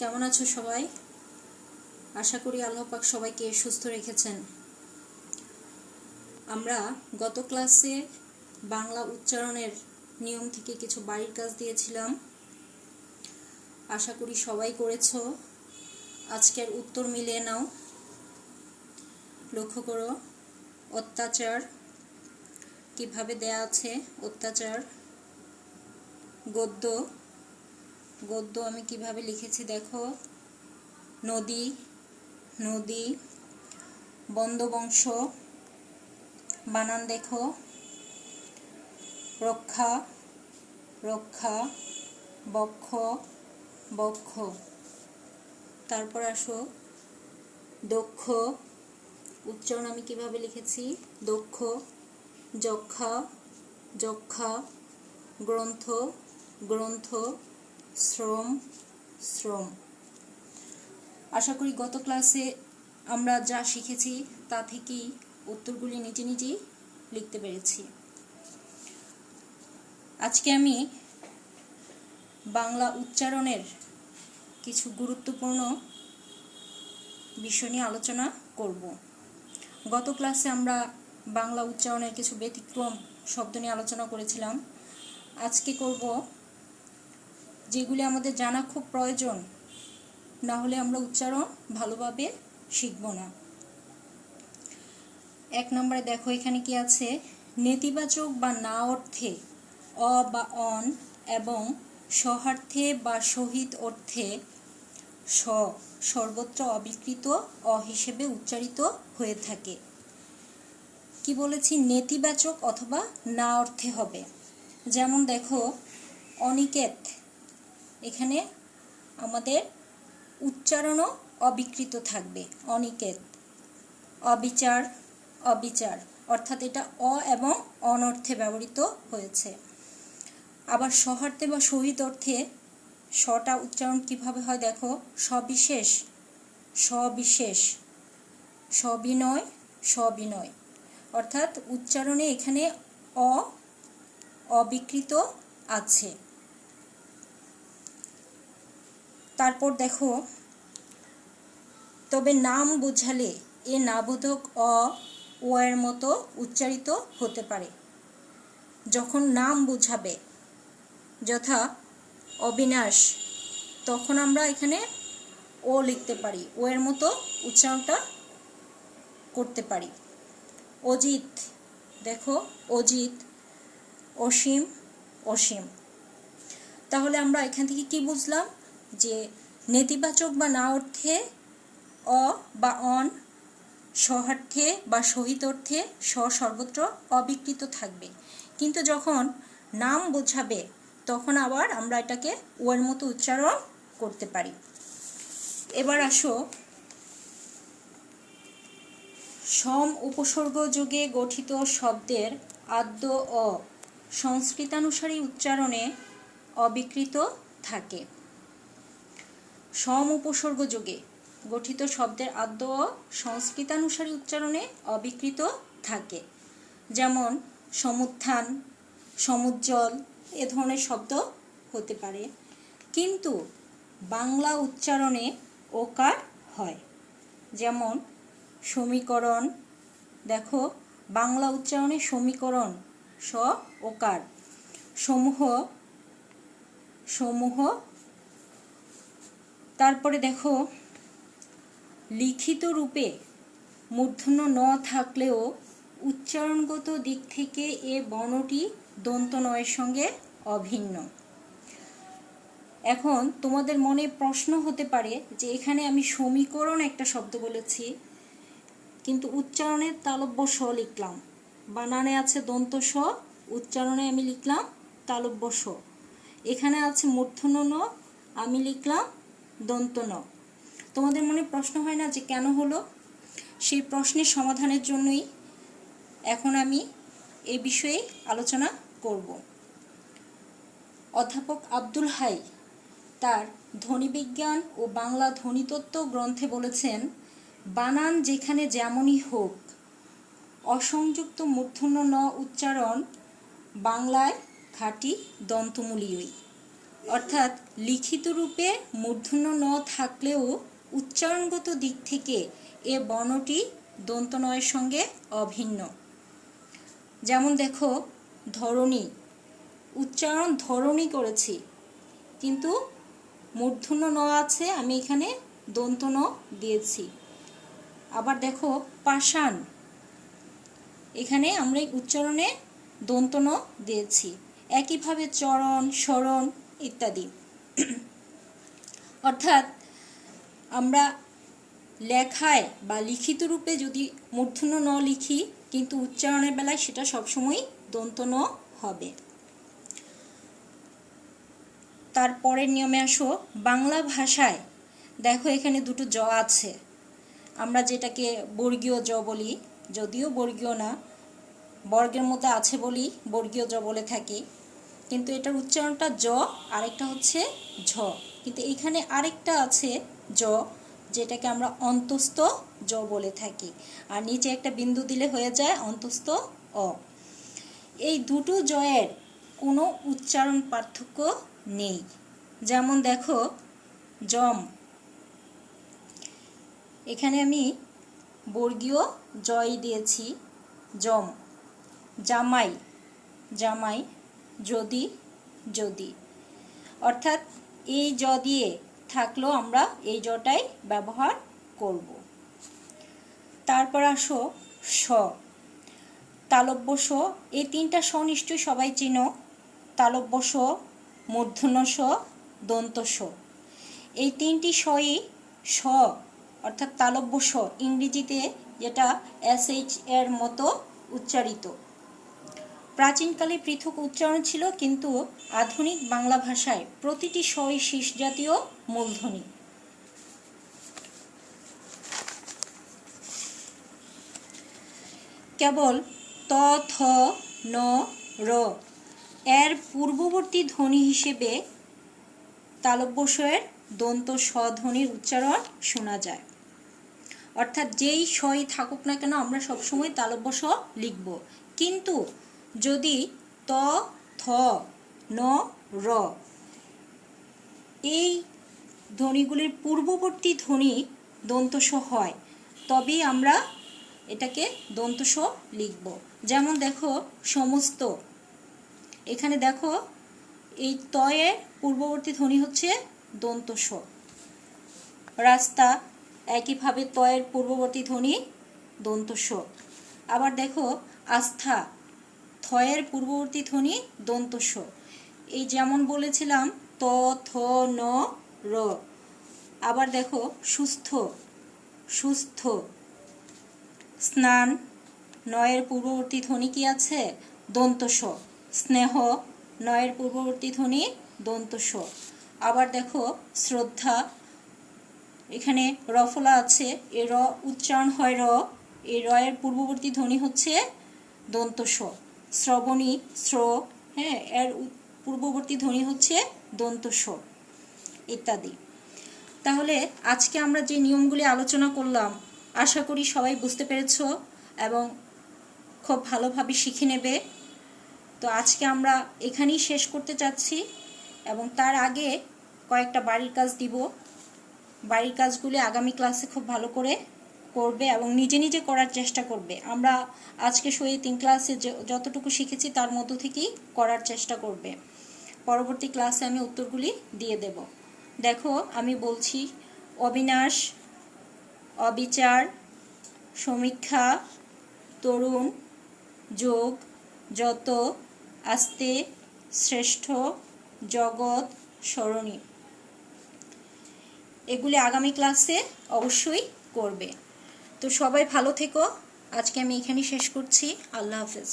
কেমন আছো সবাই? আশা করি আল্লাহ পাক সবাইকে সুস্থ রেখেছেন। আমরা গত ক্লাসে বাংলা উচ্চারণের নিয়ম থেকে কিছু বাড়ির কাজ দিয়েছিলাম। আশা করি সবাই করেছো। আজকের উত্তর মিলিয়ে নাও। লক্ষ্য করো অত্যাচার কিভাবে দেয়া আছে। অত্যাচার গদ্য গদ্য আমি কিভাবে লিখেছি দেখো। নদী নদী, বন্দবংশ বানান দেখো। রক্ষা রক্ষা, বক্ষ বক্ষ। তারপর আসো দক্ষ, উচ্চারণ আমি কিভাবে লিখেছি দক্ষ। যক্ষা যক্ষা, গ্রন্থ গ্রন্থ, শ্রম শ্রম। আশা করি গত ক্লাসে আমরা যা শিখেছি তা থেকেই উত্তরগুলি নিজে নিজেই লিখতে পেরেছি। আজকে আমি বাংলা উচ্চারণের কিছু গুরুত্বপূর্ণ বিষয় নিয়ে আলোচনা করব। গত ক্লাসে আমরা বাংলা উচ্চারণের কিছু ব্যতিক্রম শব্দ নিয়ে আলোচনা করেছিলাম। আজকে করব যেগুলি আমাদের জানা খুব প্রয়োজন, না হলে আমরা উচ্চারণ ভালোভাবে শিখব না। 1 নম্বরে দেখো এখানে কি আছে। নেতিবাচক বা না অর্থে অ বা অন এবং সহার্থে বা সহিত অর্থে স সর্বত্র অবিকৃত অ হিসেবে উচ্চারিত হয়ে থাকে। কি বলেছি? নেতিবাচক অথবা না অর্থে হবে। যেমন দেখো অনিকেত, এখানে আমাদের উচ্চারণও অবিকৃত থাকবে। অনিকেত। অবিচার অবিচার, অর্থাৎ এটা অ এবং অনর্থে ব্যবহৃত হয়েছে। আবার সহার্থে বা সহিত অর্থে সটা উচ্চারণ কিভাবে হয় দেখো। সবিশেষ সবিশেষ, সবিনয় সবিনয়, অর্থাৎ উচ্চারণে এখানে অ অবিকৃত আছে। তারপর দেখো তবে নাম বোঝালে এ নাবোধক অ ও এর মতো উচ্চারিত হতে পারে। যখন নাম বোঝাবে, যথা অবিনাশ, তখন আমরা এখানে ও লিখতে পারি, ও এর মতো উচ্চারণটা করতে পারি। অজিত দেখো, অজিত, অসীম অসীম। তাহলে আমরা এখান থেকে কি বুঝলাম? যে নেতিবাচক বা না অর্থে অ বা অন, সহার্থে বা সহিত অর্থে স সর্বত্র অবিকৃত থাকবে, কিন্তু যখন নাম বোঝাবে তখন আবার আমরা এটাকে ও এর মতো উচ্চারণ করতে পারি। এবার আসো সম উপসর্গ যোগে গঠিত শব্দের আদ্য অ সংস্কৃতানুসারী উচ্চারণে অবিকৃত থাকে। সম উপসর্গ যোগে গঠিত শব্দের আদ্য অ সংস্কৃতানুসারী উচ্চারণে অবিকৃত থাকে। যেমন সমুত্থান, সমুজ্জ্বল, এ ধরনের শব্দ হতে পারে, কিন্তু বাংলা উচ্চারণে ওকার হয়। যেমন সমীকরণ, দেখো বাংলা উচ্চারণে সমীকরণ স ওকার। সমূহ সমূহ। তারপরে দেখো লিখিত রূপে মূর্ধন্য ন থাকলেও উচ্চারণগত দিক থেকে এ বর্ণটি দন্ত নয়ের সঙ্গে অভিন্ন। এখন তোমাদের মনে প্রশ্ন হতে পারে যে এখানে আমি সমীকরণ একটা শব্দ বলেছি, কিন্তু উচ্চারণে তালব্য স লিখলাম, বানানে আছে দন্ত স, উচ্চারণে আমি লিখলাম তালব্য স। এখানে আছে মূর্ধন্য ন, আমি লিখলাম দন্ত ন। তোমাদের মনে প্রশ্ন হয় না যে কেন হলো? সেই প্রশ্নের সমাধানের জন্যই এখন আমি এই বিষয়ে আলোচনা করব। অধ্যাপক আব্দুল হাই তার ধ্বনিবিজ্ঞান ও বাংলা ধ্বনিতত্ত্ব গ্রন্থে বলেছেন, বানান যেখানে যেমনই হোক অসংযুক্ত মূর্ধন্য ন উচ্চারণ বাংলায় খাঁটি দন্তমূলীয়ই। অর্থাৎ লিখিত রূপে মূর্ধন্য ন থাকলেও উচ্চারণগত দিক থেকে এ বর্ণটি দন্ত নয়ের সঙ্গে অভিন্ন। যেমন দেখো, ধরণী, উচ্চারণ ধরণী করেছি, কিন্তু মূর্ধন্য ন আছে, আমি এখানে দন্ত ন দিয়েছি। আবার দেখো, পাষাণ, এখানে আমরা উচ্চারণে দন্ত ন দিয়েছি। একইভাবে চরণ, শরণ ইত্যাদি। অর্থাৎ আমরা লেখায় বা লিখিত রূপে যদি মূর্ধন্য ন লিখি, কিন্তু উচ্চারণের বেলায় সেটা সবসময় দন্ত ন হবে। তারপরের নিয়মে আসো, বাংলা ভাষায় দেখো এখানে দুটো জ আছে, আমরা যেটাকে বর্গীয় জ বলি, যদিও বর্গীয় না, বর্গের মধ্যে আছে বলি বর্গীয় জ বলে থাকি, কিন্তু এটার উচ্চারণটা জ, আরেকটা হচ্ছে ঝ। কিন্তু এখানে আরেকটা আছে জ, যেটাকে আমরা অন্তস্থ জ বলে থাকি, আর নিচে একটা বিন্দু দিলে হয়ে যায় অন্তস্থ অ। এই দুটো জয়ের কোনো উচ্চারণ পার্থক্য নেই। যেমন দেখো, জম, এখানে আমি বর্গীয় জয় দিয়েছি, জম। জামাই, জামাই। যদি, যদি। অর্থাৎ এই জ দিয়ে থাকলেও আমরা এই জটাই ব্যবহার করব। তারপর আসো স, তালব্য স। এই তিনটা স নিশ্চয়ই সবাই চিনো, তালব্য স, মূর্ধন্য স, দন্ত স। এই তিনটি সই স, অর্থাৎ তালব্য স, ইংরেজিতে যেটা SH এর মতো উচ্চারিত। প্রাচীনকালে পৃথক উচ্চারণ ছিল, কিন্তু আধুনিক বাংলা ভাষায় প্রতিটি সই শীষ জাতীয় মূলধ্বনি। কেবল ত, থ, ন, র এর পূর্ববর্তী ধ্বনি হিসেবে তালব্য স-এর দন্ত স ধ্বনির উচ্চারণ শোনা যায়। অর্থাৎ যেই সই থাকুক না কেন আমরা সবসময় তালব্য স লিখব, কিন্তু যদি ত, থ, ন, র এই ধ্বনিগুলির পূর্ববর্তী ধ্বনি দন্ত স হয়, তবেই আমরা এটাকে দন্ত স লিখব। যেমন দেখো, সমস্ত, এখানে দেখো এই ত এর পূর্ববর্তী ধ্বনি হচ্ছে দন্ত স। রাস্তা, একইভাবে ত এর পূর্ববর্তী ধ্বনি দন্ত স। আবার দেখো, আস্থা, থ এর পূর্ববর্তী ধ্বনি দন্ত স। এই যেমন বলেছিলাম ত, থ, ন, র। আবার দেখো, সুস্থ, সুস্থ। স্নান, ন এর পূর্ববর্তী ধ্বনি কি আছে? দন্ত স। স্নেহ, ন এর পূর্ববর্তী ধ্বনি দন্ত স। আবার দেখো, শ্রদ্ধা, এখানে রফলা আছে, এ র উচ্চারণ হয় র, এই র এর পূর্ববর্তী ধ্বনি হচ্ছে দন্ত স। শ্রবণী, শ্র, হ্যাঁ, এর পূর্ববর্তী ধ্বনি হচ্ছে দন্ত স, ইত্যাদি। তাহলে আজকে আমরা যে নিয়মগুলি আলোচনা করলাম, আশা করি সবাই বুঝতে পেরেছ এবং খুব ভালোভাবে শিখে নেবে। তো আজকে আমরা এখানেই শেষ করতে চাচ্ছি, এবং তার আগে কয়েকটা বাড়ির কাজ দিব। বাড়ির কাজগুলি আগামী ক্লাসে খুব ভালো করে করবে এবং নিজে নিজে করার চেষ্টা করবে। আমরা আজকে 3 ক্লাসে যতটুকু শিখেছি তার মধ্য থেকেই করার চেষ্টা করবে। পরবর্তী ক্লাসে আমি উত্তরগুলি দিয়ে দেব। দেখো, আমি বলছি: অবিনাশ, অবিচার, সমীক্ষা, তরুণ, যোগ, যত, আস্তে, শ্রেষ্ঠ, জগৎ, সরণী। এগুলি আগামী ক্লাসে অবশ্যই করবে। তো সবাই ভালো থেকো। আজকে আমি এখানেই শেষ করছি। আল্লাহ হাফেজ।